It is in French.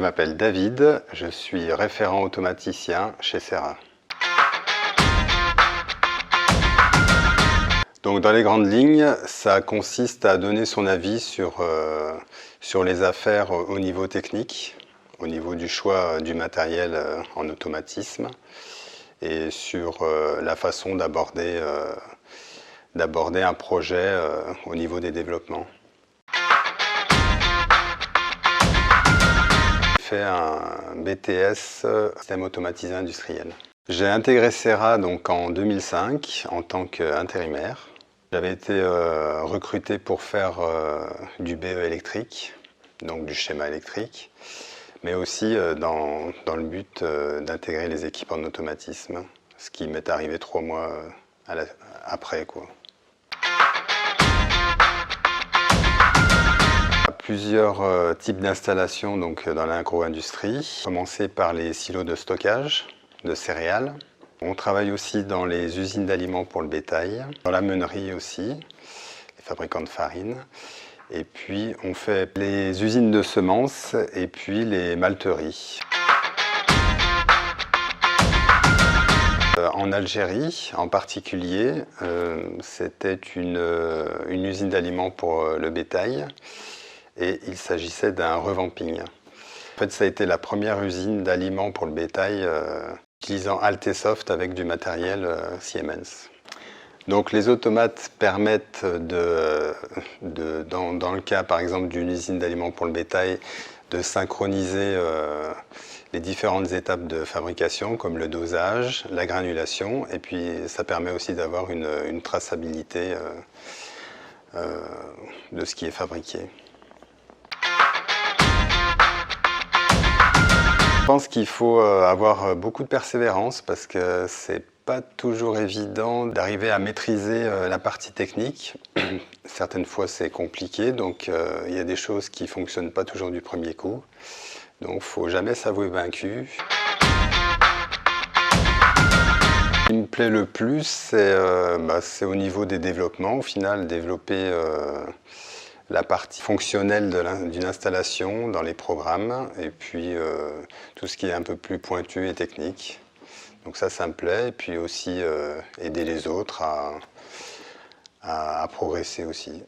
m'appelle David, je suis référent automaticien chez Serra. Donc dans les grandes lignes, ça consiste à donner son avis sur les affaires au niveau technique, au niveau du choix du matériel en automatisme et sur la façon d'aborder un projet au niveau des développements. J'ai fait un BTS système automatisé industriel. J'ai intégré Serra donc en 2005 en tant qu'intérimaire. J'avais été recruté pour faire du BE électrique, donc du schéma électrique, mais aussi dans le but d'intégrer les équipes en automatisme, ce qui m'est arrivé 3 mois après, quoi. Plusieurs types d'installations donc dans l'agro-industrie. Commencer par les silos de stockage de céréales. On travaille aussi dans les usines d'aliments pour le bétail, dans la meunerie aussi, les fabricants de farine. Et puis on fait les usines de semences et puis les malteries. En Algérie, en particulier, c'était une usine d'aliments pour le bétail et il s'agissait d'un revamping. En fait, ça a été la première usine d'aliments pour le bétail utilisant Altesoft avec du matériel Siemens. Donc les automates permettent dans le cas par exemple d'une usine d'aliments pour le bétail, de synchroniser les différentes étapes de fabrication comme le dosage, la granulation, et puis ça permet aussi d'avoir une traçabilité de ce qui est fabriqué. Je pense qu'il faut avoir beaucoup de persévérance parce que c'est pas toujours évident d'arriver à maîtriser la partie technique. Certaines fois c'est compliqué, donc il y a des choses qui ne fonctionnent pas toujours du premier coup. Donc il ne faut jamais s'avouer vaincu. Ce qui me plaît le plus, c'est au niveau des développements. Au final, développer la partie fonctionnelle d'une installation dans les programmes et puis tout ce qui est un peu plus pointu et technique. Donc ça me plaît, et puis aussi aider les autres à progresser aussi.